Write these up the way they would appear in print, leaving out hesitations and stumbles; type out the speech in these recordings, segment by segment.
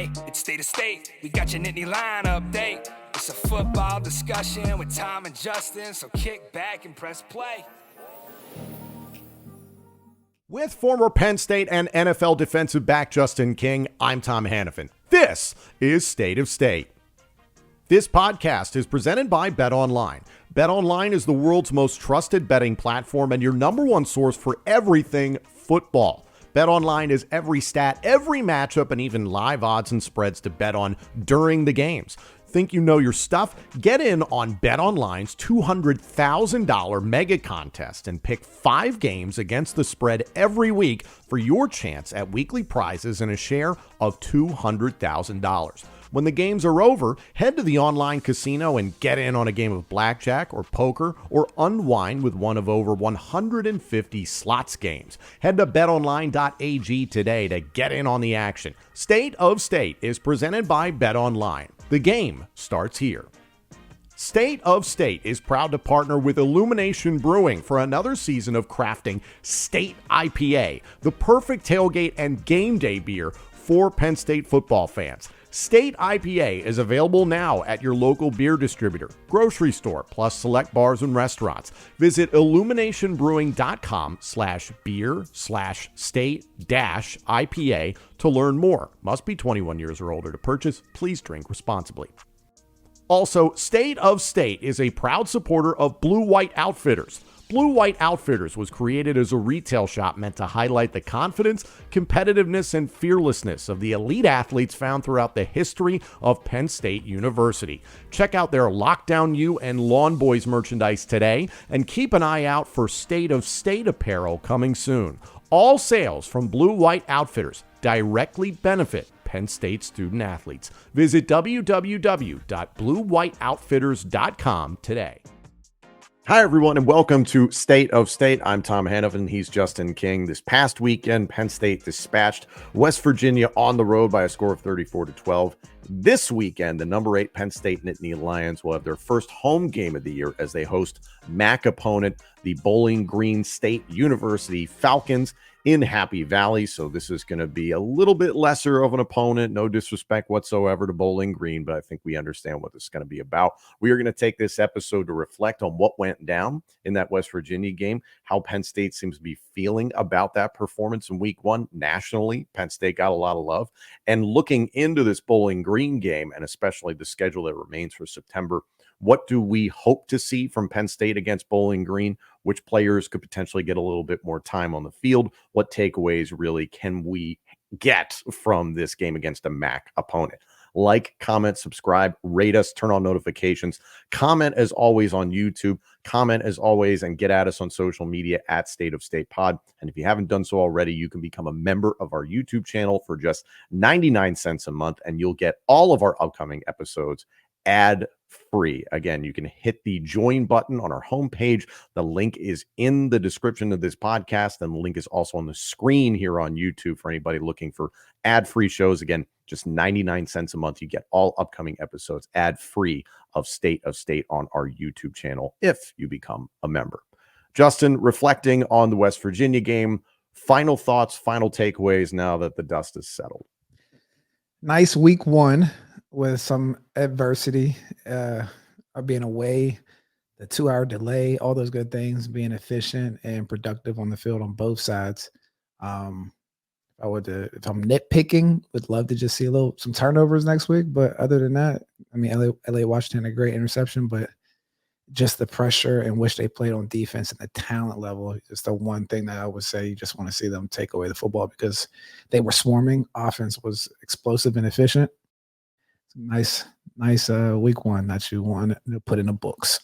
Hey, it's State of State. We got your Nittany Lion update. It's a football discussion with Tom and Justin, so kick back and press play. With former Penn State and NFL defensive back Justin King, I'm Tom Hannafin. This is State of State. This podcast is presented by BetOnline. BetOnline is the world's most trusted betting platform and your number one source for everything football. BetOnline is every stat, every matchup, and even live odds and spreads to bet on during the games. Think you know your stuff? Get in on BetOnline's $200,000 mega contest and pick 5 games against the spread every week for your chance at weekly prizes and a share of $200,000. When the games are over, head to the online casino and get in on a game of blackjack or poker or unwind with one of over 150 slots games. Head to betonline.ag today to get in on the action. State of State is presented by BetOnline. The game starts here. State of State is proud to partner with Illumination Brewing for another season of crafting State IPA, the perfect tailgate and game day beer for Penn State football fans. State IPA is available now at your local beer distributor, grocery store, plus select bars and restaurants. Visit illuminationbrewing.com/beer/state-IPA to learn more. Must be 21 years or older to purchase. Please drink responsibly. Also, State of State is a proud supporter of Blue White Outfitters. Blue White Outfitters was created as a retail shop meant to highlight the confidence, competitiveness, and fearlessness of the elite athletes found throughout the history of Penn State University. Check out their Lockdown U and Lawn Boys merchandise today, and keep an eye out for State of State apparel coming soon. All sales from Blue White Outfitters directly benefit Penn State student athletes. Visit www.bluewhiteoutfitters.com today. Hi, everyone, and welcome to State of State. I'm Tom Hannafin. He's Justin King. This past weekend, Penn State dispatched West Virginia on the road by a score of 34-12. This weekend, the number 8 Penn State Nittany Lions will have their first home game of the year as they host MAC opponent, the Bowling Green State University Falcons in Happy Valley. So this is going to be a little bit lesser of an opponent. No disrespect whatsoever to Bowling Green, but I think we understand what this is going to be about. We are going to take this episode to reflect on what went down in that West Virginia game, how Penn State seems to be feeling about that performance in week 1 nationally. Penn State got a lot of love. And looking into this Bowling Green game, and especially the schedule that remains for September, what do we hope to see from Penn State against Bowling Green? Which players could potentially get a little bit more time on the field? What takeaways really can we get from this game against a MAC opponent? Like, comment, subscribe, rate us, turn on notifications. Comment as always on YouTube. Comment as always and get at us on social media at State of State Pod. And if you haven't done so already, you can become a member of our YouTube channel for just 99 cents a month, and you'll get all of our upcoming episodes ad-free. Again, you can hit the join button on our homepage. The link is in the description of this podcast, and the link is also on the screen here on YouTube for anybody looking for ad-free shows. Again, just 99 cents a month. You get all upcoming episodes ad-free of State on our YouTube channel if you become a member. Justin, reflecting on the West Virginia game, final thoughts, final takeaways now that the dust is settled. Nice week 1. With some adversity, being away, the 2-hour delay, all those good things, being efficient and productive on the field on both sides. If I'm nitpicking, would love to just see some turnovers next week. But other than that, I mean, LA Washington, a great interception, but just the pressure in which they played on defense and the talent level is the one thing that I would say you just want to see them take away the football, because they were swarming. Offense was explosive and efficient. Nice week 1 that you want to put in the books.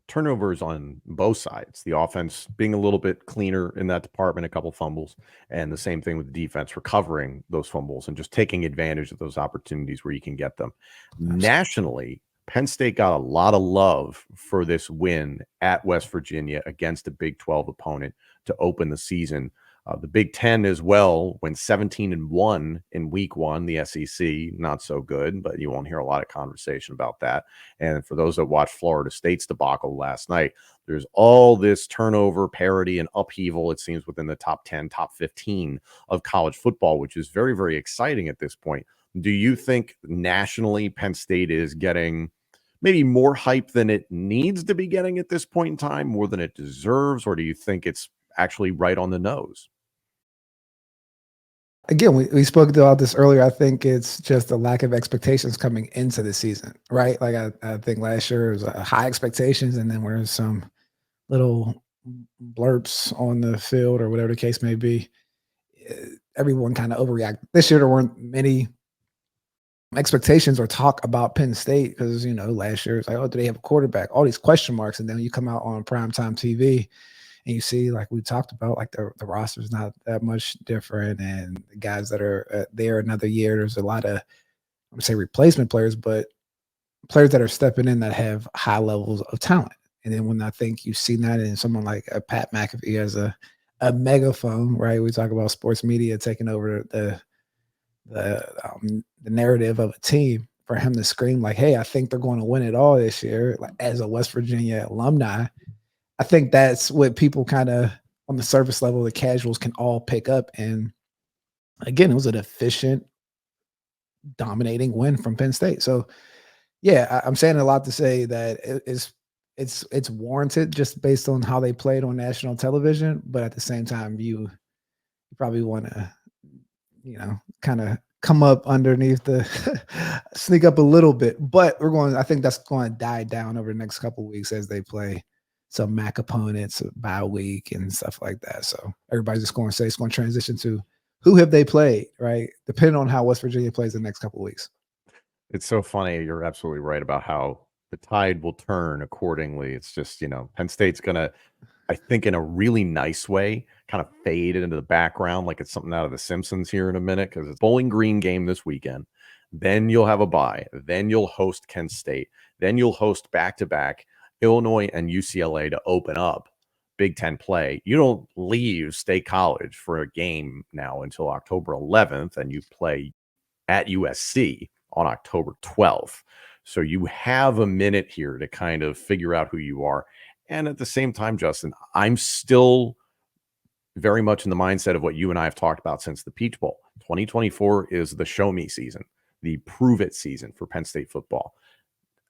Turnovers on both sides. The offense being a little bit cleaner in that department, a couple fumbles, and the same thing with the defense recovering those fumbles and just taking advantage of those opportunities where you can get them. Absolutely. Nationally, Penn State got a lot of love for this win at West Virginia against a Big 12 opponent to open the season. The Big Ten as well went 17-1 in week one. The SEC, not so good, but you won't hear a lot of conversation about that. And for those that watched Florida State's debacle last night, there's all this turnover, parity, and upheaval, it seems, within the top 10, top 15 of college football, which is very, very exciting at this point. Do you think nationally Penn State is getting maybe more hype than it needs to be getting at this point in time, more than it deserves, or do you think it's actually right on the nose? Again, we spoke about this earlier. I think it's just a lack of expectations coming into the season, right? Like I think last year was high expectations, and then there's some little blurps on the field or whatever the case may be. Everyone kind of overreacted. This year there weren't many expectations or talk about Penn State because last year it's like, oh, do they have a quarterback? All these question marks, and then you come out on primetime TV and you see, like we talked about, like the roster is not that much different, and the guys that are there another year, there's a lot of, I'm gonna say replacement players, but players that are stepping in that have high levels of talent. And then when I think you've seen that in someone like a Pat McAfee as a megaphone, right? We talk about sports media taking over the narrative of a team. For him to scream like, "Hey, I think they're going to win it all this year," like, as a West Virginia alumni, I think that's what people kind of on the surface level, the casuals can all pick up. And again, it was an efficient, dominating win from Penn State. So yeah, I'm saying a lot to say that it's warranted just based on how they played on national television. But at the same time, you probably want to, kind of come up underneath the sneak up a little bit. But I think that's going to die down over the next couple of weeks as they play some MAC opponents, bye week and stuff like that. So everybody's just going to say it's going to transition to who have they played, right? Depending on how West Virginia plays the next couple of weeks. It's so funny. You're absolutely right about how the tide will turn accordingly. It's just, Penn State's going to, I think, in a really nice way, kind of fade into the background like it's something out of The Simpsons here in a minute, because it's Bowling Green game this weekend. Then you'll have a bye. Then you'll host Kent State. Then you'll host back-to-back Illinois and UCLA to open up Big Ten play. You don't leave State College for a game now until October 11th, and you play at USC on October 12th. So you have a minute here to kind of figure out who you are. And at the same time, Justin, I'm still very much in the mindset of what you and I have talked about since the Peach Bowl. 2024 is the show me season, the prove it season for Penn State football.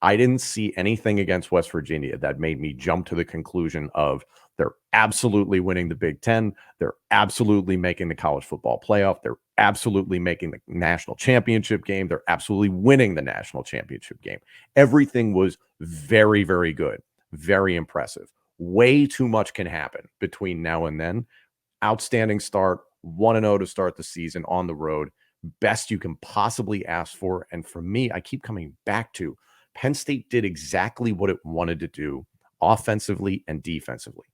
I didn't see anything against West Virginia that made me jump to the conclusion of they're absolutely winning the Big Ten. They're absolutely making the college football playoff. They're absolutely making the national championship game. They're absolutely winning the national championship game. Everything was very, very good. Very impressive. Way too much can happen between now and then. Outstanding start, 1-0 to start the season on the road. Best you can possibly ask for. And for me, I keep coming back to Penn State did exactly what it wanted to do offensively and defensively.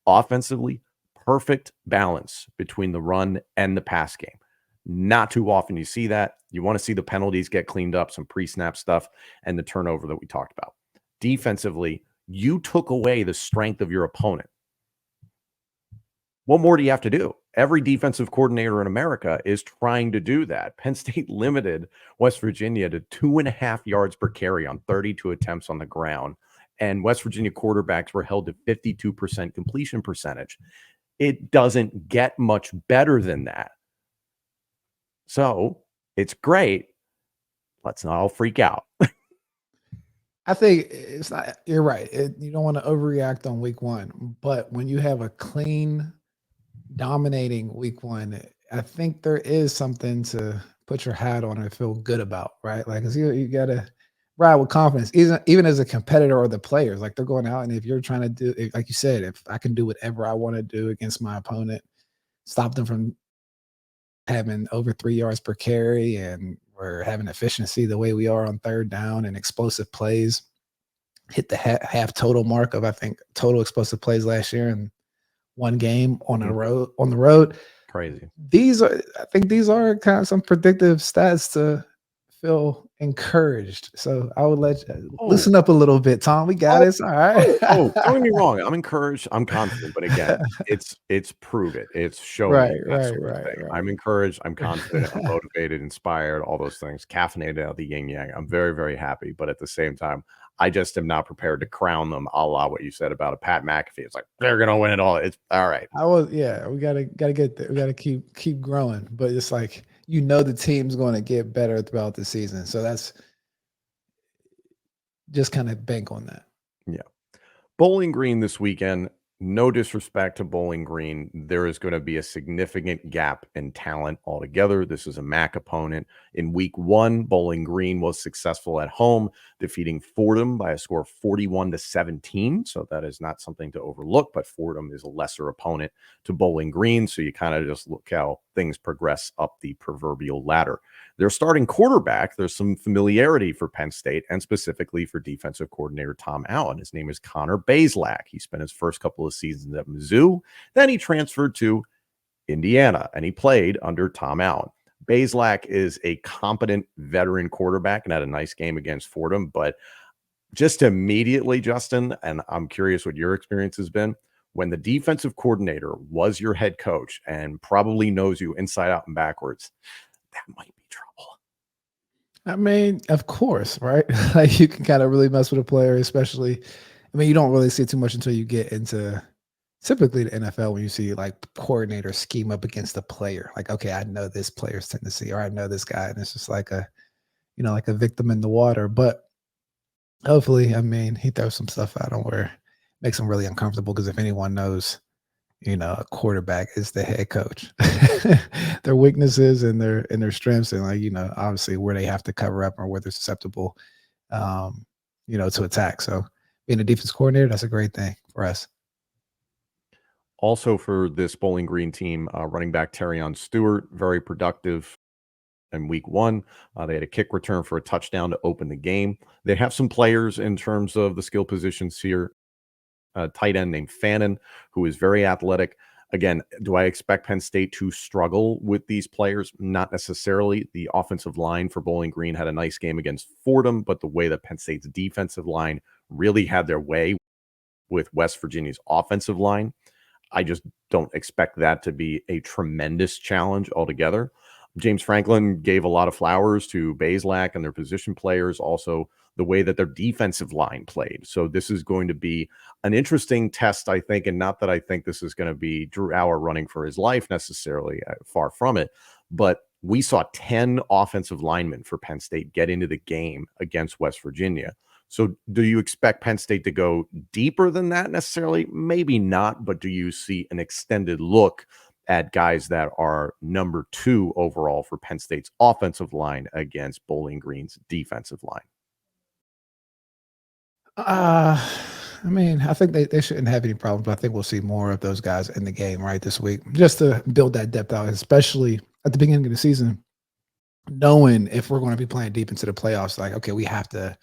Offensively, perfect balance between the run and the pass game. Not too often you see that. You want to see the penalties get cleaned up, some pre-snap stuff, and the turnover that we talked about. Defensively, you took away the strength of your opponent. What more do you have to do? Every defensive coordinator in America is trying to do that. Penn State limited West Virginia to 2.5 yards per carry on 32 attempts on the ground, and West Virginia quarterbacks were held to 52% completion percentage. It doesn't get much better than that. So it's great. Let's not all freak out. I think it's not, you're right. You don't want to overreact on week one, but when you have a clean, dominating week one, I think there is something to put your hat on and feel good about, right? Like, 'cause you got to ride with confidence, even as a competitor or the players. Like, they're going out, and if you're trying to do, like you said, if I can do whatever I want to do against my opponent, stop them from having over 3 yards per carry, and we're having efficiency the way we are on third down and explosive plays, hit the half total mark of, I think, total explosive plays last year in one game on the road. Crazy. I think these are kind of some predictive stats to feel encouraged. So I would loosen up a little bit, Tom. We got this. All right. Don't get me wrong. I'm encouraged. I'm confident, but again, it's prove it. It's show me that sort of thing. I'm encouraged. I'm confident. I'm motivated, inspired, all those things. Caffeinated out of the yin yang. I'm very, very happy. But at the same time, I just am not prepared to crown them, a la what you said about a Pat McAfee. It's like they're gonna win it all. It's all right. We gotta get there. We gotta keep growing. But it's like the team's going to get better throughout the season. So that's just kind of bank on that. Yeah. Bowling Green this weekend. No disrespect to Bowling Green. There is going to be a significant gap in talent altogether. This is a MAC opponent. In week 1, Bowling Green was successful at home, defeating Fordham by a score of 41-17. So that is not something to overlook, but Fordham is a lesser opponent to Bowling Green. So you kind of just look how things progress up the proverbial ladder. Their starting quarterback, there's some familiarity for Penn State and specifically for defensive coordinator Tom Allen. His name is Connor Bazelak. He spent his first couple of seasons at Mizzou. Then he transferred to Indiana and he played under Tom Allen. Bazelak is a competent veteran quarterback and had a nice game against Fordham, but just immediately, Justin, and I'm curious what your experience has been, when the defensive coordinator was your head coach and probably knows you inside out and backwards, that might be trouble. I mean, of course, right? Like you can kind of really mess with a player, especially, you don't really see it too much until you get into typically the NFL when you see like coordinators scheme up against the player. Like, okay, I know this player's tendency, or I know this guy, and it's just like like a victim in the water. But hopefully, he throws some stuff out on where it makes him really uncomfortable, because if anyone knows, a quarterback is the head coach. Their weaknesses and their strengths, and obviously where they have to cover up or where they're susceptible, to attack. So being a defense coordinator, that's a great thing for us. Also for this Bowling Green team, running back Terrion Stewart, very productive in week 1. They had a kick return for a touchdown to open the game. They have some players in terms of the skill positions here. A tight end named Fannin, who is very athletic. Again, do I expect Penn State to struggle with these players? Not necessarily. The offensive line for Bowling Green had a nice game against Fordham, but the way that Penn State's defensive line really had their way with West Virginia's offensive line, I just don't expect that to be a tremendous challenge altogether. James Franklin gave a lot of flowers to Bazelak and their position players, also the way that their defensive line played. So this is going to be an interesting test, I think, and not that I think this is going to be Drew Allar running for his life necessarily, far from it, but we saw 10 offensive linemen for Penn State get into the game against West Virginia. So do you expect Penn State to go deeper than that necessarily? Maybe not, but do you see an extended look at guys that are number 2 overall for Penn State's offensive line against Bowling Green's defensive line? I think they shouldn't have any problems, but I think we'll see more of those guys in the game right this week, just to build that depth out, especially at the beginning of the season, knowing if we're going to be playing deep into the playoffs, like, okay, we have to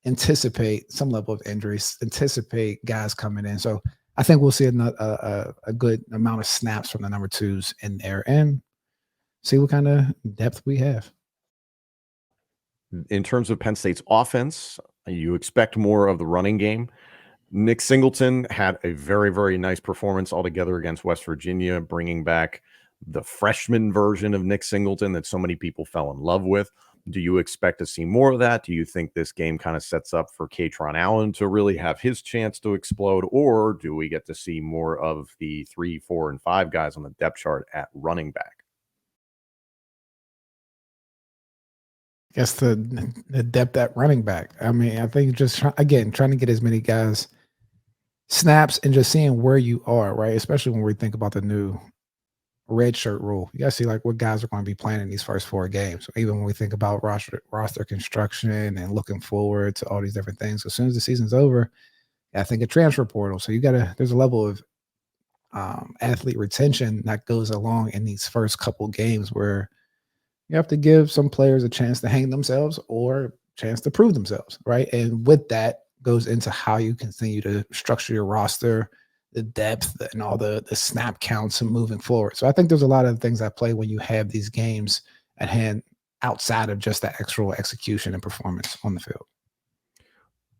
anticipate some level of injuries, anticipate guys coming in. So I think we'll see a good amount of snaps from the number 2s in there and see what kind of depth we have. In terms of Penn State's offense, you expect more of the running game. Nick Singleton had a very, very nice performance altogether against West Virginia, bringing back the freshman version of Nick Singleton that so many people fell in love with. Do you expect to see more of that? Do you think this game kind of sets up for Katron Allen to really have his chance to explode? Or do we get to see more of the 3, 4, and 5 guys on the depth chart at running back? I guess the depth at running back. I think just trying to get as many guys snaps and just seeing where you are, right? Especially when we think about the new red shirt rule. You guys see like what guys are going to be playing in these first 4 games. So even when we think about roster construction and looking forward to all these different things, as soon as the season's over, I think a transfer portal. So there's a level of athlete retention that goes along in these first couple games where you have to give some players a chance to hang themselves or a chance to prove themselves, right? And with that goes into how you continue to structure your roster, the depth, and all the snap counts and moving forward. So I think there's a lot of things that play when you have these games at hand outside of just that actual execution and performance on the field.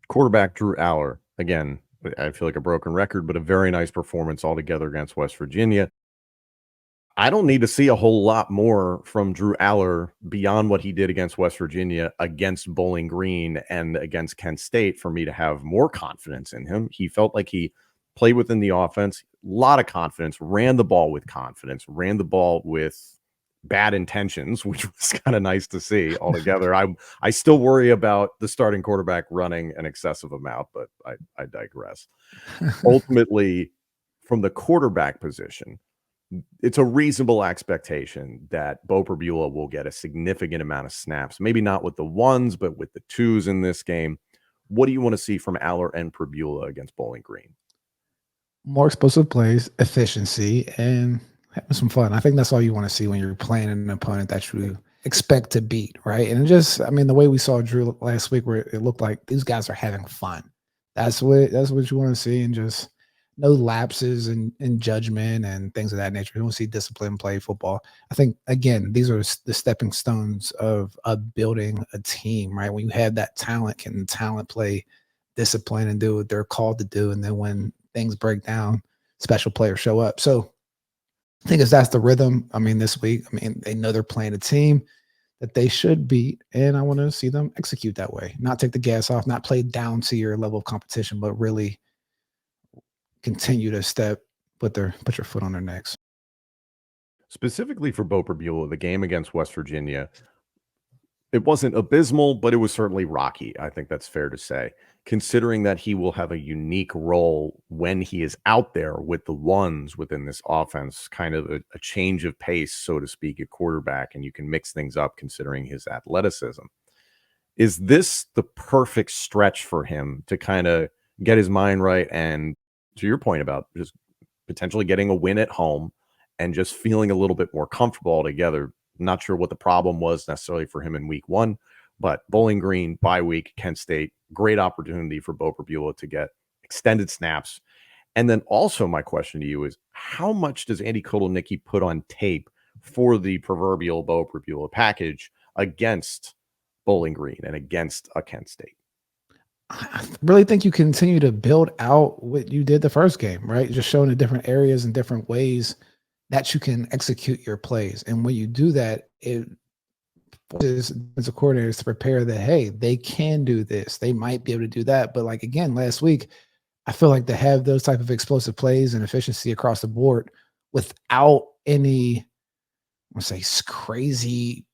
Quarterback Drew Aller, again, I feel like a broken record, but a very nice performance altogether against West Virginia. I don't need to see a whole lot more from Drew Aller beyond what he did against West Virginia, against Bowling Green, and against Kent State for me to have more confidence in him. He felt like he played within the offense, a lot of confidence, ran the ball with confidence, ran the ball with bad intentions, which was kind of nice to see altogether. I still worry about the starting quarterback running an excessive amount, but I digress. Ultimately, from the quarterback position, it's a reasonable expectation that Bo Perbula will get a significant amount of snaps, maybe not with the ones, but with the twos in this game. What do you want to see from Aller and Perbula against Bowling Green? More explosive plays, efficiency, and having some fun. I think that's all you want to see when you're playing an opponent that you expect to beat, right? And just, I mean, the way we saw Drew last week, where it looked like these guys are having fun. That's what you want to see, and just no lapses in judgment and things of that nature. You want to see discipline play football. I think, again, these are the stepping stones of building a team, right? When you have that talent, can the talent play discipline and do what they're called to do? And then when things break down, special players show up. So I think that's the rhythm. I mean, this week, I mean, they know they're playing a team that they should beat, and I want to see them execute that way. Not take the gas off, not play down to your level of competition, but really continue to put your foot on their necks. Specifically for Bo Perbula, the game against West Virginia, it wasn't abysmal, but it was certainly rocky. I think that's fair to say, considering that he will have a unique role when he is out there with the ones within this offense, kind of a change of pace, so to speak, at quarterback, and you can mix things up considering his athleticism. Is this the perfect stretch for him to kind of get his mind right and, to your point about just potentially getting a win at home and just feeling a little bit more comfortable altogether? Not sure what the problem was necessarily for him in week one, but Bowling Green, bye week, Kent State, great opportunity for Bo Perbula to get extended snaps. And then also my question to you is, how much does Andy Kotelnicki put on tape for the proverbial Bo Perbula package against Bowling Green and against a Kent State? I really think you continue to build out what you did the first game, right? Just showing the different areas and different ways that you can execute your plays. And when you do that, it forces defensive coordinators to prepare that, hey, they can do this. They might be able to do that. But like, again, last week, I feel like to have those type of explosive plays and efficiency across the board without any, I want to say, crazy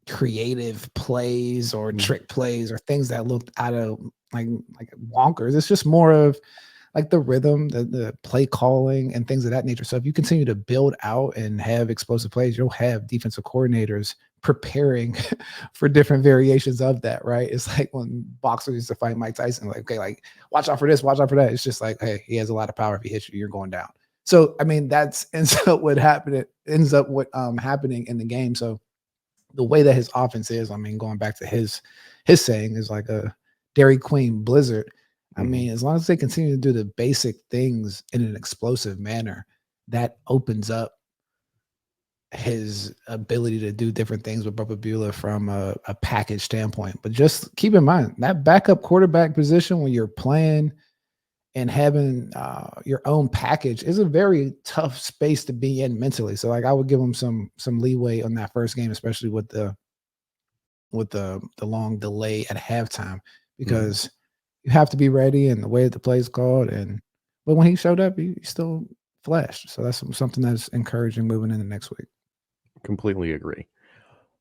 creative plays or trick plays or things that looked out of like wonkers. It's just more of like the rhythm, the play calling and things of that nature. So if you continue to build out and have explosive plays, you'll have defensive coordinators preparing for different variations of that, right? It's like when boxers used to fight Mike Tyson, like, okay, like watch out for this, watch out for that. It's just like, hey, he has a lot of power. If he hits you, you're going down. So I mean, that's ends up what happening in the game. So the way that his offense is, I mean, going back to his saying, is like a Dairy Queen blizzard. I mean, as long as they continue to do the basic things in an explosive manner, that opens up his ability to do different things with Bo Perbula from a package standpoint. But just keep in mind that backup quarterback position when you're playing and having your own package is a very tough space to be in mentally. So like I would give him some leeway on that first game, especially with the long delay at halftime, because you have to be ready and the way that the play is called. But when he showed up, he still flashed. So that's something that's encouraging moving into next week. Completely agree.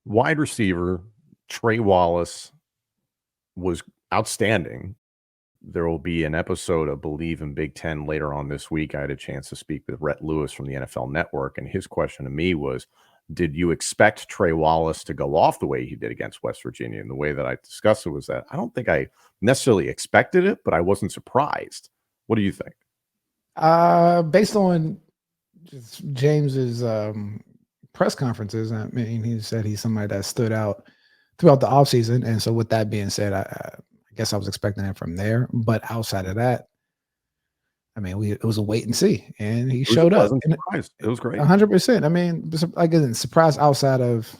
Wide receiver Trey Wallace was outstanding. There will be an episode, I believe, in Big Ten later on this week. I had a chance to speak with Rhett Lewis from the NFL Network, and his question to me was, did you expect Trey Wallace to go off the way he did against West Virginia? And the way that I discussed it was that I don't think I necessarily expected it, but I wasn't surprised. What do you think? Based on James's press conferences, I mean, he said he's somebody that stood out throughout the offseason. And so with that being said, I guess I was expecting it from there. But outside of that, I mean, it was a wait and see, and he showed up. It was great. 100%. I mean, again, surprise outside of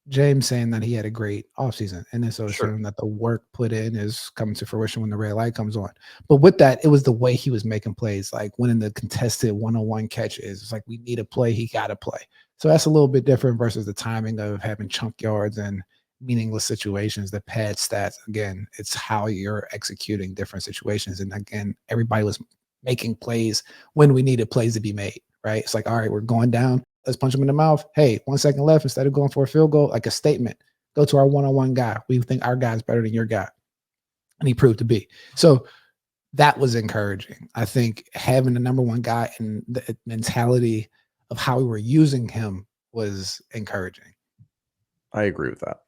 James saying that he had a great offseason, and then so Sure. assume that the work put in is coming to fruition when the red light comes on. But with that, it was the way he was making plays, like winning the contested one-on-one catches. It's like we need a play, he got to play. So that's a little bit different versus the timing of having chunk yards and meaningless situations that pad stats. Again, it's how you're executing different situations. And again, everybody was making plays when we needed plays to be made, right? It's like, all right, we're going down. Let's punch him in the mouth. Hey, 1 second left. Instead of going for a field goal, like a statement, go to our one-on-one guy. We think our guy's better than your guy. And he proved to be. So that was encouraging. I think having the number one guy and the mentality of how we were using him was encouraging. I agree with that.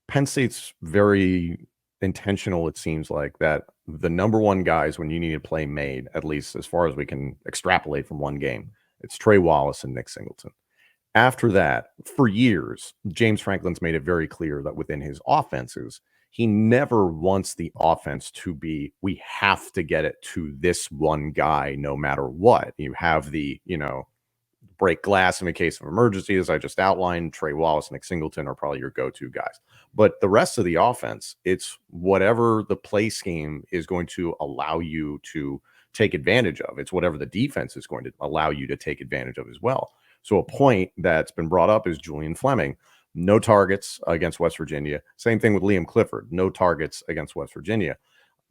Penn State's very intentional, it seems like, that the number one guys when you need a play made, at least as far as we can extrapolate from one game, it's Trey Wallace and Nick Singleton. After that, for years, James Franklin's made it very clear that within his offenses, he never wants the offense to be, we have to get it to this one guy no matter what. You have the, break glass in the case of emergency, as I just outlined. Trey Wallace and Nick Singleton are probably your go-to guys. But the rest of the offense, it's whatever the play scheme is going to allow you to take advantage of. It's whatever the defense is going to allow you to take advantage of as well. So a point that's been brought up is Julian Fleming. No targets against West Virginia. Same thing with Liam Clifford. No targets against West Virginia.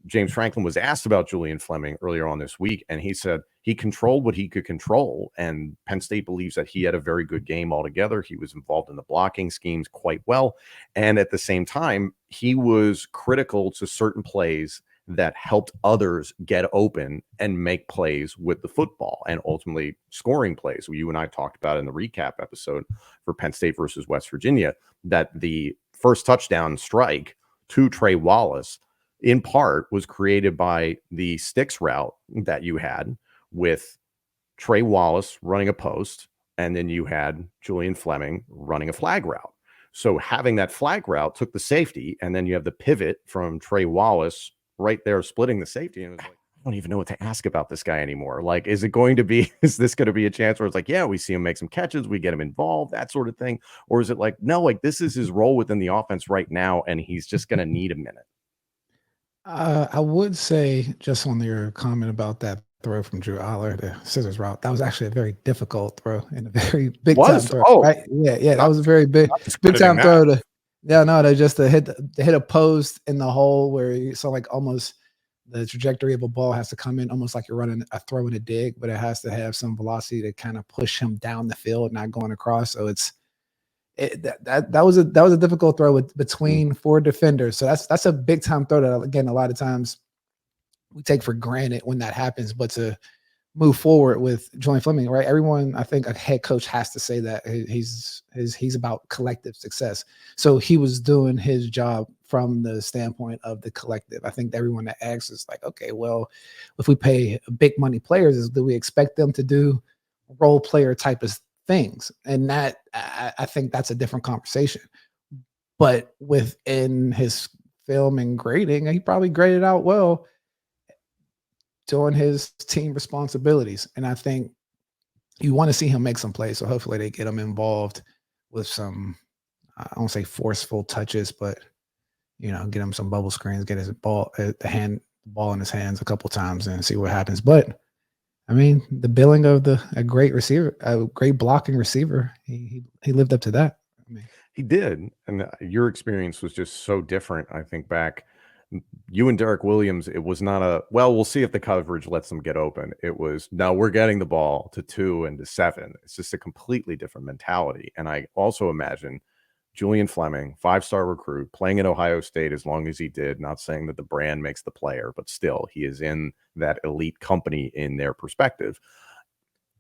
James Franklin was asked about Julian Fleming earlier on this week, and he said he controlled what he could control, and Penn State believes that he had a very good game altogether. He was involved in the blocking schemes quite well, and at the same time, he was critical to certain plays that helped others get open and make plays with the football and ultimately scoring plays. You and I talked about in the recap episode for Penn State versus West Virginia that the first touchdown strike to Trey Wallace in part was created by the sticks route that you had with Trey Wallace running a post, and then you had Julian Fleming running a flag route. So having that flag route took the safety, and then you have the pivot from Trey Wallace right there splitting the safety. And it was like, I don't even know what to ask about this guy anymore. Like, is this going to be a chance where it's like, yeah, we see him make some catches, we get him involved, that sort of thing? Or is it like, no, like this is his role within the offense right now, and he's just going to need a minute? I would say, just on your comment about that throw from Drew Aller, the scissors route, that was actually a very difficult throw and a very big time throw. Oh, right? Yeah, that was a very big time throw to hit a post in the hole where you saw like almost the trajectory of a ball has to come in almost like you're running a throw and a dig, but it has to have some velocity to kind of push him down the field, not going across. So that was a difficult throw between four defenders. So that's a big time throw that, again, a lot of times we take for granted when that happens. But to move forward with Julian Fleming, right? Everyone, I think a head coach has to say that he's about collective success. So he was doing his job from the standpoint of the collective. I think everyone that asks is like, okay, well, if we pay big money players, do we expect them to do role player type of things? And that, I think that's a different conversation. But within his film and grading, he probably graded out well doing his team responsibilities. And I think you want to see him make some plays. So hopefully they get him involved with some, I don't say forceful touches, but get him some bubble screens, get his ball in his hands a couple times and see what happens. But I mean, the billing of a great receiver, a great blocking receiver, he lived up to that. I mean, he did. And your experience was just so different. I think back, you and Derek Williams, it was not we'll see if the coverage lets them get open. It was, no, we're getting the ball to 2 and to 7. It's just a completely different mentality. And I also imagine Julian Fleming, 5-star recruit, playing at Ohio State as long as he did, not saying that the brand makes the player, but still he is in that elite company in their perspective.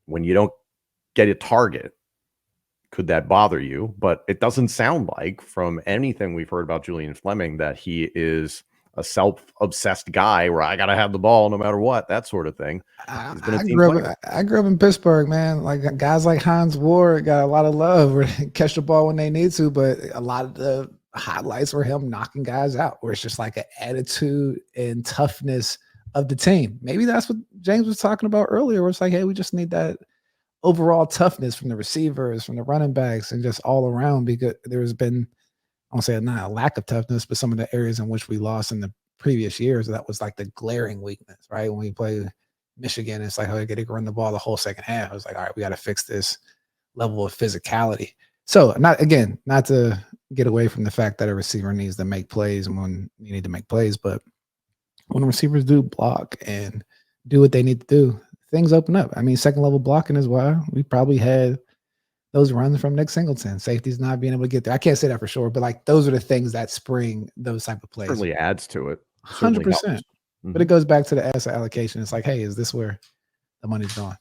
When you don't get a target, could that bother you? But it doesn't sound like, from anything we've heard about Julian Fleming, that he is a self-obsessed guy where I got to have the ball no matter what, that sort of thing. I grew up in Pittsburgh, man. Like guys like Hines Ward got a lot of love where they catch the ball when they need to, but a lot of the highlights were him knocking guys out, where it's just like an attitude and toughness of the team. Maybe that's what James was talking about earlier, where it's like, hey, we just need that overall toughness from the receivers, from the running backs, and just all around, because there's been, I won't say not a lack of toughness, but some of the areas in which we lost in the previous years, that was like the glaring weakness, right? When we play Michigan, it's like, oh, they run the ball the whole second half. I was like, all right, we got to fix this level of physicality. So not to get away from the fact that a receiver needs to make plays when you need to make plays, but when receivers do block and do what they need to do, things open up. I mean, second level blocking is why we probably had those runs from Nick Singleton. Safety's not being able to get there. I can't say that for sure, but like those are the things that spring those type of plays. Certainly adds to it. 100%. But it goes back to the asset allocation. It's like, hey, is this where the money's going?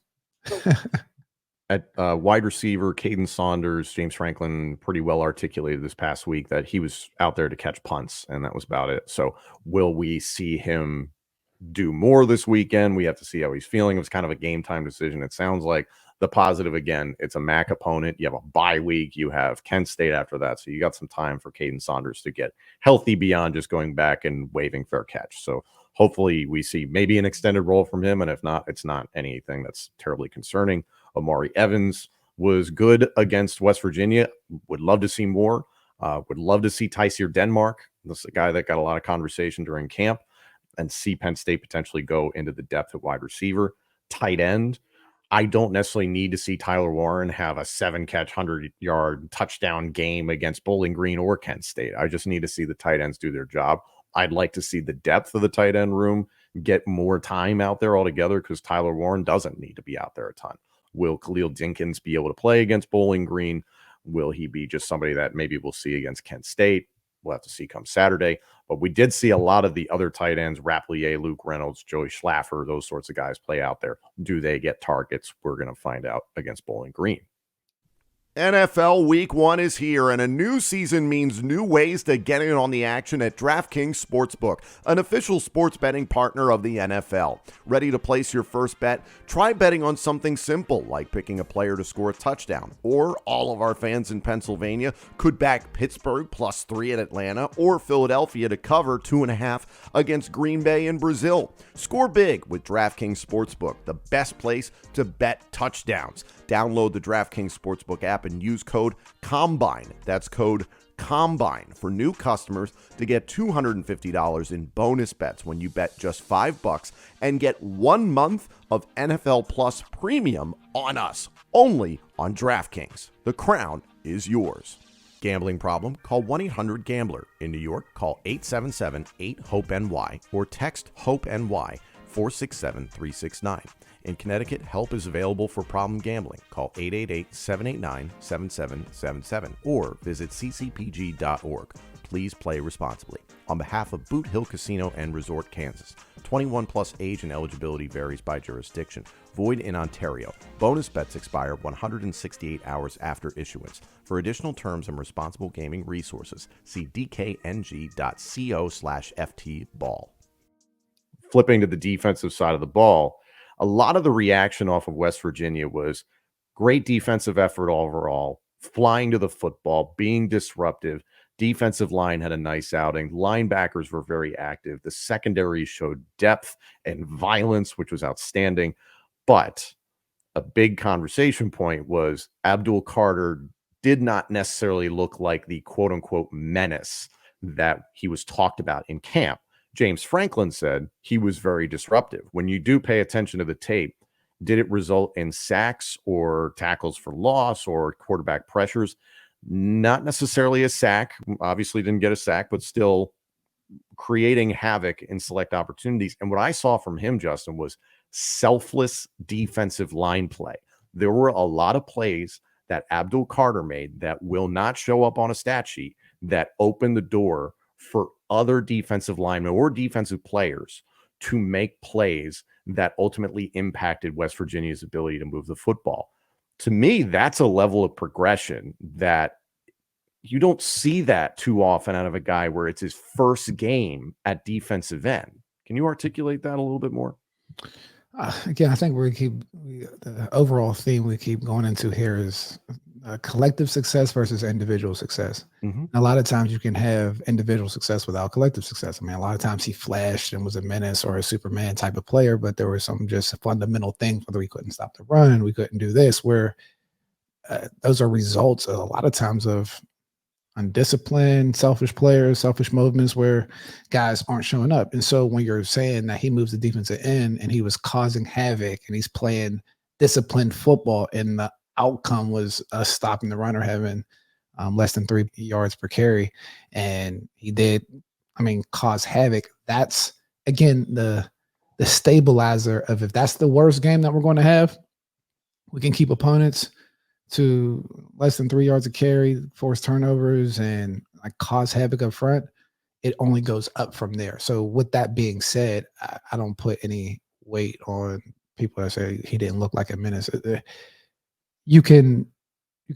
At wide receiver, Caden Saunders, James Franklin pretty well articulated this past week that he was out there to catch punts, and that was about it. So will we see him do more this weekend? We have to see how he's feeling. It was kind of a game time decision. It sounds like the positive, again, it's a MAC opponent. You have a bye week. You have Penn State after that. So you got some time for Caden Saunders to get healthy beyond just going back and waving fair catch. So hopefully we see maybe an extended role from him. And if not, it's not anything that's terribly concerning. Amari Evans was good against West Virginia. Would love to see more. Would love to see Tysier Denmark. This is a guy that got a lot of conversation during camp, and see Penn State potentially go into the depth at wide receiver. Tight end, I don't necessarily need to see Tyler Warren have a 7-catch, 100-yard touchdown game against Bowling Green or Kent State. I just need to see the tight ends do their job. I'd like to see the depth of the tight end room get more time out there altogether, because Tyler Warren doesn't need to be out there a ton. Will Khalil Dinkins be able to play against Bowling Green? Will he be just somebody that maybe we'll see against Kent State? We'll have to see come Saturday. But we did see a lot of the other tight ends, Rapplier, Luke Reynolds, Joey Schlaffer, those sorts of guys play out there. Do they get targets? We're going to find out against Bowling Green. NFL Week 1 is here, and a new season means new ways to get in on the action at DraftKings Sportsbook, an official sports betting partner of the NFL. Ready to place your first bet? Try betting on something simple, like picking a player to score a touchdown. Or all of our fans in Pennsylvania could back Pittsburgh +3 at Atlanta, or Philadelphia to cover 2.5 against Green Bay in Brazil. Score big with DraftKings Sportsbook, the best place to bet touchdowns. Download the DraftKings Sportsbook app and use code COMBINE. That's code COMBINE for new customers to get $250 in bonus bets when you bet just $5 and get 1 month of NFL Plus Premium on us, only on DraftKings. The crown is yours. Gambling problem? Call 1-800-GAMBLER. In New York, call 877-8-HOPE-NY or text HOPE-NY 467-369. In Connecticut, help is available for problem gambling. Call 888-789-7777 or visit ccpg.org. Please play responsibly. On behalf of Boot Hill Casino and Resort, Kansas. 21 plus age and eligibility varies by jurisdiction. Void in Ontario. Bonus bets expire 168 hours after issuance. For additional terms and responsible gaming resources, see dkng.co/ftball. Flipping to the defensive side of the ball, a lot of the reaction off of West Virginia was great defensive effort overall, flying to the football, being disruptive. Defensive line had a nice outing. Linebackers were very active. The secondary showed depth and violence, which was outstanding. But a big conversation point was Abdul Carter did not necessarily look like the quote-unquote menace that he was talked about in camp. James Franklin said he was very disruptive. When you do pay attention to the tape, did it result in sacks or tackles for loss or quarterback pressures? Not necessarily a sack. Obviously didn't get a sack, but still creating havoc in select opportunities. And what I saw from him, Justin, was selfless defensive line play. There were a lot of plays that Abdul Carter made that will not show up on a stat sheet that opened the door for other defensive linemen or defensive players to make plays that ultimately impacted West Virginia's ability to move the football. To me, that's a level of progression that you don't see that too often out of a guy where it's his first game at defensive end. Can you articulate that a little bit more? Again, I think the overall theme we keep going into here is collective success versus individual success. Mm-hmm. And a lot of times you can have individual success without collective success. I mean, a lot of times he flashed and was a menace or a Superman type of player, but there were some just fundamental things, whether we couldn't stop the run, we couldn't do this, where those are results a lot of times of undisciplined, selfish players, selfish movements where guys aren't showing up. And so when you're saying that he moves the defensive end and he was causing havoc and he's playing disciplined football and the outcome was us stopping the run or having less than 3 yards per carry, and he did, cause havoc. That's again the stabilizer of, if that's the worst game that we're going to have, we can keep opponents to less than 3 yards of carry, force turnovers, and like cause havoc up front. It only goes up from there. So with that being said, I don't put any weight on people that say he didn't look like a menace. You can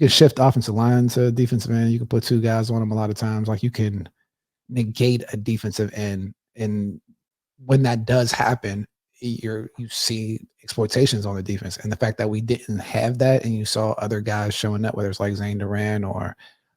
shift offensive line to defensive end. You can put 2 guys on him a lot of times. Like, you can negate a defensive end, and when that does happen, you see exploitations on the defense. And the fact that we didn't have that, and you saw other guys showing up, whether it's like Zane Duran or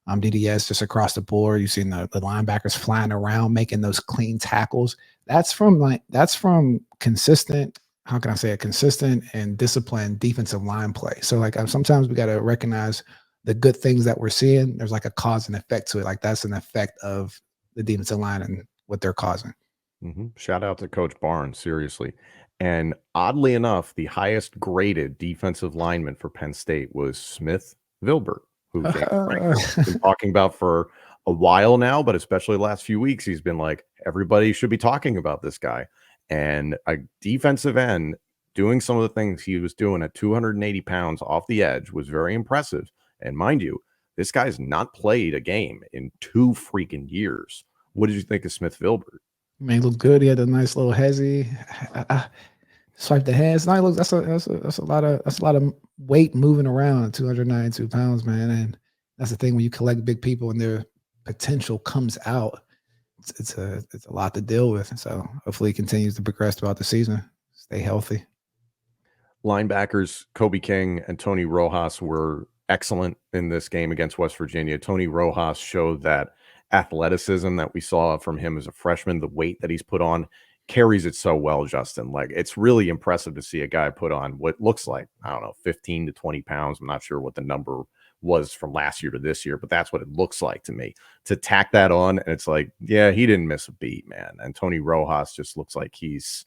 DDS, just across the board, you've seen the linebackers flying around making those clean tackles. That's from consistent, how can I say it, consistent and disciplined defensive line play. So like, sometimes we got to recognize the good things that we're seeing. There's like a cause and effect to it. Like, that's an effect of the defensive line and what they're causing. Mm-hmm. Shout out to Coach Barnes, seriously. And oddly enough, the highest graded defensive lineman for Penn State was Smith Vilbert, who James Franklin's been talking about for a while now, but especially the last few weeks, he's been like, everybody should be talking about this guy. And a defensive end doing some of the things he was doing at 280 pounds off the edge was very impressive. And mind you, this guy's not played a game in 2 freaking years. What did you think of Smith Vilbert? He looked good. He had a nice little hezzy. Swipe the hands. No, that's a lot of weight moving around. 292 pounds, man. And that's the thing, when you collect big people and their potential comes out, it's a lot to deal with. So hopefully he continues to progress throughout the season. Stay healthy. Linebackers Kobe King and Tony Rojas were excellent in this game against West Virginia. Tony Rojas showed that athleticism that we saw from him as a freshman, the weight that he's put on, carries it so well, Justin. Like, it's really impressive to see a guy put on what looks like, 15 to 20 pounds. I'm not sure what the number was from last year to this year, but that's what it looks like to me. To tack that on, and it's like, yeah, he didn't miss a beat, man. And Tony Rojas just looks like he's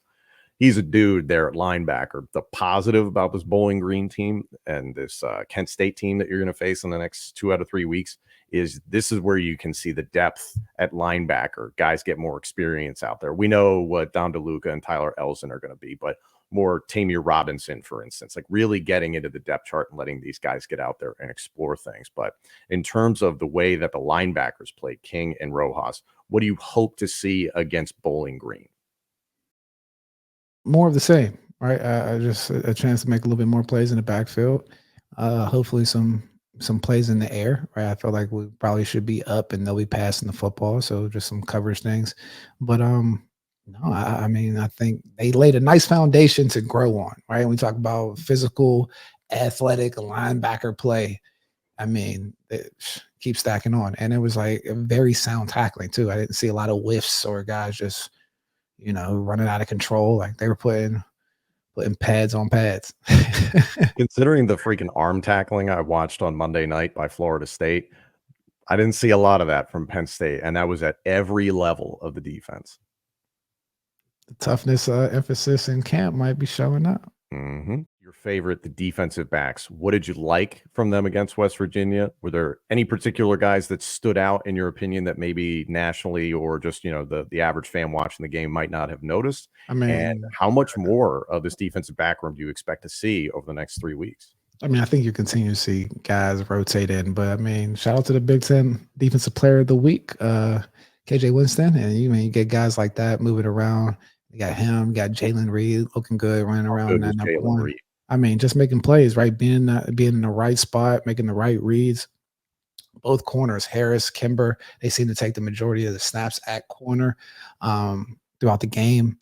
a dude there at linebacker. The positive about this Bowling Green team and this Kent State team that you're going to face in the next 2 out of 3 weeks is this is where you can see the depth at linebacker. Guys get more experience out there. We know what Don DeLuca and Tyler Elson are going to be, but more Tamir Robinson, for instance, like really getting into the depth chart and letting these guys get out there and explore things. But in terms of the way that the linebackers played, King and Rojas, what do you hope to see against Bowling Green? More of the same, right? Just a chance to make a little bit more plays in the backfield. Hopefully some plays in the air, right? I feel like we probably should be up and they'll be passing the football. So just some coverage things. But no, I think they laid a nice foundation to grow on, right? And we talk about physical, athletic linebacker play. Keep stacking on. And it was like a very sound tackling too. I didn't see a lot of whiffs or guys just, running out of control. Like, they were putting pads on pads. Considering the freaking arm tackling I watched on Monday night by Florida State, I didn't see a lot of that from Penn State, and that was at every level of the defense. The toughness emphasis in camp might be showing up. Mm-hmm. Your favorite, the defensive backs. What did you like from them against West Virginia? Were there any particular guys that stood out in your opinion that maybe nationally or just, the average fan watching the game might not have noticed? And how much more of this defensive back room do you expect to see over the next 3 weeks? I think you continue to see guys rotate in, but shout out to the Big Ten Defensive Player of the Week, KJ Winston. And you get guys like that moving around. You got him, you got Jalen Reed looking good, running around in that number one. Reed. Just making plays, right? Being in the right spot, making the right reads. Both corners, Harris, Kimber, they seem to take the majority of the snaps at corner throughout the game.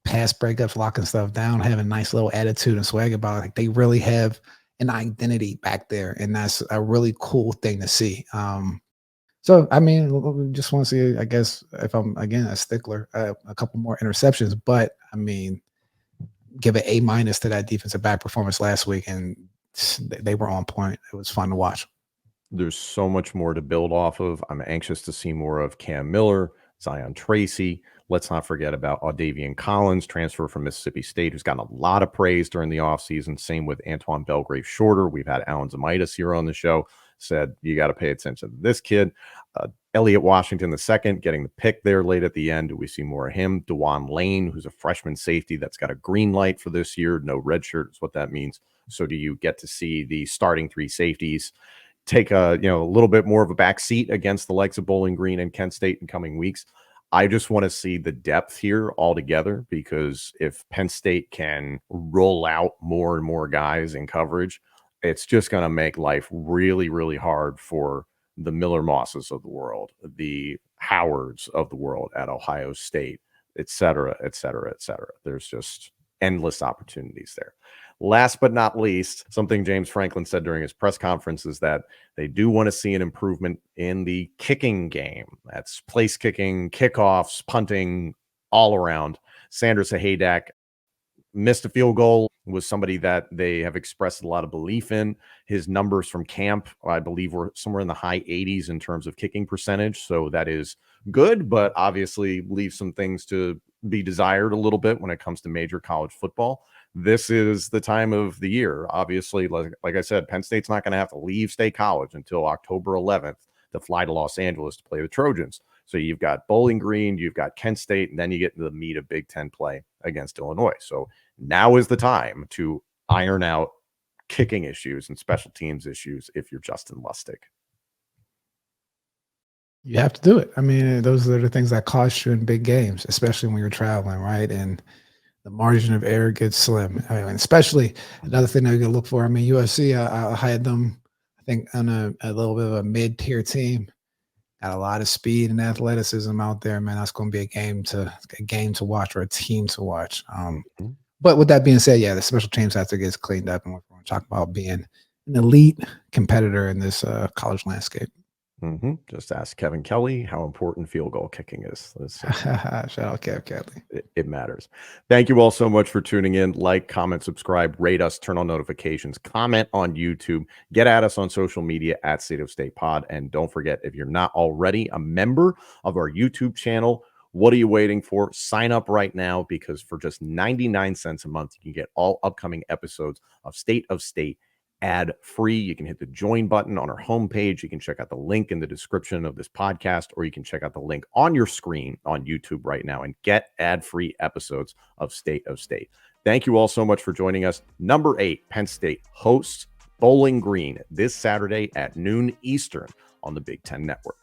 Pass breakups, locking stuff down, having a nice little attitude and swag about it. Like, they really have an identity back there, and that's a really cool thing to see. So I mean, we just want to see, I guess, if I'm again a stickler, a couple more interceptions. But I mean, give an A- to that defensive back performance last week, and they were on point. It was fun to watch. There's so much more to build off of. I'm anxious to see more of Cam Miller, Zion Tracy. Let's not forget about Audavian Collins, transfer from Mississippi State, who's gotten a lot of praise during the offseason. Same with Antoine Belgrave Shorter. We've had Alan Zamitis here on the show, said you got to pay attention to this kid. Elliott Washington II getting the pick there late at the end. Do we see more of him? DeJuan Lane, who's a freshman safety that's got a green light for this year. No red shirt is what that means. So do you get to see the starting three safeties take a little bit more of a back seat against the likes of Bowling Green and Kent State in coming weeks? I just want to see the depth here altogether, because if Penn State can roll out more and more guys in coverage, it's just going to make life really, really hard for the Miller Mosses of the world, the Howards of the world at Ohio State, et cetera, et cetera, et cetera. There's just endless opportunities there. Last but not least, something James Franklin said during his press conference is that they do want to see an improvement in the kicking game. That's place kicking, kickoffs, punting, all around. Sandra Sahaydak missed a field goal, was somebody that they have expressed a lot of belief in. His numbers from camp, I believe, were somewhere in the high 80s in terms of kicking percentage. So that is good, but obviously leaves some things to be desired a little bit when it comes to major college football. This is the time of the year. Obviously, like I said, Penn State's not going to have to leave State College until October 11th to fly to Los Angeles to play the Trojans. So you've got Bowling Green, you've got Kent State, and then you get into the meat of Big Ten play against Illinois. So now is the time to iron out kicking issues and special teams issues if you're Justin Lustig. You have to do it. I mean, those are the things that cost you in big games, especially when you're traveling, right? And the margin of error gets slim. I mean, especially another thing that you can look for. I mean, USC, I had them, I think, on a little bit of a mid-tier team. Got a lot of speed and athleticism out there, man. That's going to be a game to watch, or a team to watch. But with that being said, yeah, the special teams have to get cleaned up, and we're going to talk about being an elite competitor in this college landscape. Just ask Kevin Kelly how important field goal kicking is. Shout out Kev Kelly. It matters. Thank you all so much for tuning in. Like, comment, subscribe, rate us, turn on notifications, comment on YouTube, get at us on social media at State of State Pod. And don't forget, if you're not already a member of our YouTube channel, what are you waiting for? Sign up right now, because for just 99 cents a month, you can get all upcoming episodes of State ad free. You can hit the join button on our homepage. You can check out the link in the description of this podcast, or you can check out the link on your screen on YouTube right now and get ad-free episodes of State of State. Thank you all so much for joining us. Number 8, Penn State hosts Bowling Green this Saturday at noon Eastern on the Big Ten Network.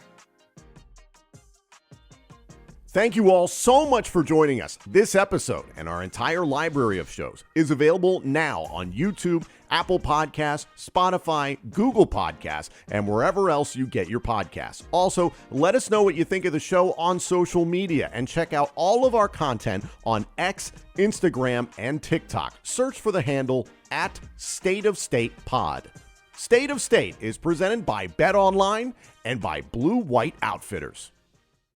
Thank you all so much for joining us. This episode and our entire library of shows is available now on YouTube, Apple Podcasts, Spotify, Google Podcasts, and wherever else you get your podcasts. Also, let us know what you think of the show on social media, and check out all of our content on X, Instagram, and TikTok. Search for the handle at State of State Pod. State of State is presented by Bet Online and by Blue White Outfitters.